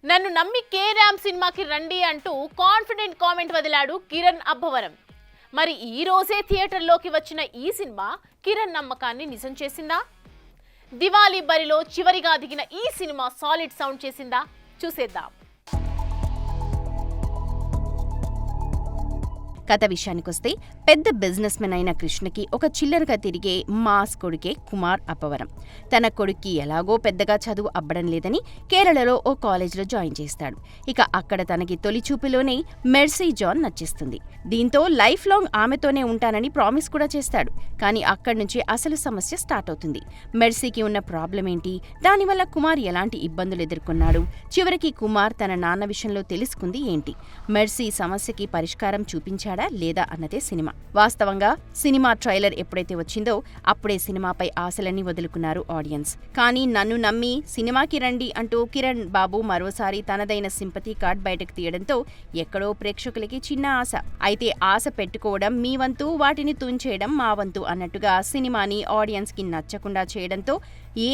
నన్ను నమ్మి కే ర్యామ్ సినిమాకి రండి అంటూ కాన్ఫిడెంట్ కామెంట్ వదిలాడు కిరణ్ అబ్బవరం. మరి ఈ రోజే థియేటర్లోకి వచ్చిన ఈ సినిమా కిరణ్ నమ్మకాన్ని నిజం చేసిందా? దివాళీ బరిలో చివరిగా దిగిన ఈ సినిమా సాలిడ్ సౌండ్ చేసిందా? చూసేద్దాం. కథ విషయానికొస్తే పెద్ద బిజినెస్ మెన్ అయిన కృష్ణకి ఒక చిల్లరగా తిరిగే మాస్ కొడుకే కుమార్ అప్పవరం. తన కొడుక్కి ఎలాగో పెద్దగా చదువు అబ్బడం లేదని కేరళలో ఓ కాలేజ్లో జాయిన్ చేస్తాడు. ఇక అక్కడ తనకి తొలి చూపులోనే మెర్సీ జాన్ నచ్చేస్తుంది. దీంతో లైఫ్ లాంగ్ ఆమెతోనే ఉంటానని ప్రామిస్ కూడా చేస్తాడు. కానీ అక్కడి నుంచి అసలు సమస్య స్టార్ట్ అవుతుంది. మెర్సీకి ఉన్న ప్రాబ్లం ఏంటి, దానివల్ల కుమార్ ఎలాంటి ఇబ్బందులు ఎదుర్కొన్నాడు, చివరికి కుమార్ తన నాన్న విషయంలో తెలుసుకుంది ఏంటి, మెర్సీ సమస్యకి పరిష్కారం చూపించాడు లేదా అన్నదే సినిమా. వాస్తవంగా సినిమా ట్రైలర్ ఎప్పుడైతే వచ్చిందో అప్పుడే సినిమాపై ఆశలన్నీ వదులుకున్నారు ఆడియన్స్. కానీ నన్ను నమ్మి సినిమాకి రండి అంటూ కిరణ్ బాబు మరోసారి తనదైన సింపతి కార్డ్ బయటకు తీయడంతో ఎక్కడో ప్రేక్షకులకి చిన్న ఆశ. అయితే ఆశ పెట్టుకోవడం మీ వంతు, వాటిని తుంచేయడం మా వంతు అన్నట్టుగా సినిమాని ఆడియన్స్ కి నచ్చకుండా చేయడంతో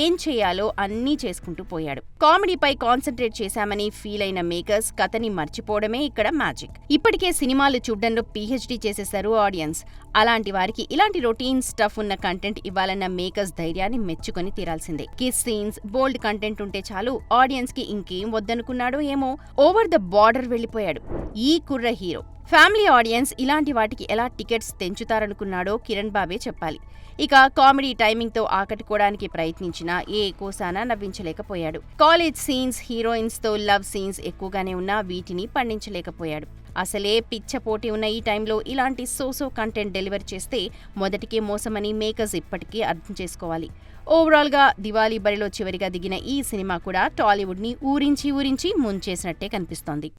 ఏం చేయాలో అన్నీ చేసుకుంటూ పోయాడు. కామెడీపై కాన్సన్ట్రేట్ చేశామని ఫీల్ అయిన మేకర్స్ కథని మర్చిపోవడమే ఇక్కడ మ్యాజిక్. ఇప్పటికే సినిమాలు చూడ్డంలో పీహెచ్డీ చేసేశారు ఆడియన్స్. అలాంటి వారికి ఇలాంటి రొటీన్ స్టఫ్ ఉన్న కంటెంట్ ఇవ్వాలన్న మేకర్స్ ధైర్యాన్ని మెచ్చుకొని తీరాల్సిందే. కిస్ సీన్స్, బోల్డ్ కంటెంట్ ఉంటే చాలు ఆడియన్స్ కి ఇంకేం వద్దనుకున్నాడో ఏమో ఓవర్ ద బార్డర్ వెళ్లిపోయాడు ఈ కుర్ర హీరో. ఫ్యామిలీ ఆడియన్స్ ఇలాంటి వాటికి ఎలా టికెట్స్ తెంచుతారనుకున్నాడో కిరణ్ బాబే చెప్పాలి. ఇక కామెడీ టైమింగ్ తో ఆకట్టుకోవడానికి ప్రయత్నించినా ఏ కోసానా నవ్వించలేకపోయాడు. కాలేజ్ సీన్స్, హీరోయిన్స్ తో లవ్ సీన్స్ ఎక్కువగానే ఉన్నా వీటిని పండించలేకపోయాడు. అసలే పిచ్చ పోటీ ఉన్న ఈ టైంలో ఇలాంటి సోసో కంటెంట్ డెలివరీ చేస్తే మొదటికే మోసమని మేకర్స్ ఇప్పటికీ అర్థం చేసుకోవాలి. ఓవరాల్ గా దివాళీ బరిలో చివరిగా దిగిన ఈ సినిమా కూడా టాలీవుడ్ ని ఊరించి ముంచేసినట్టే కనిపిస్తోంది.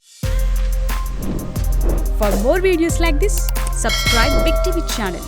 For more videos like this, subscribe Big TV channel.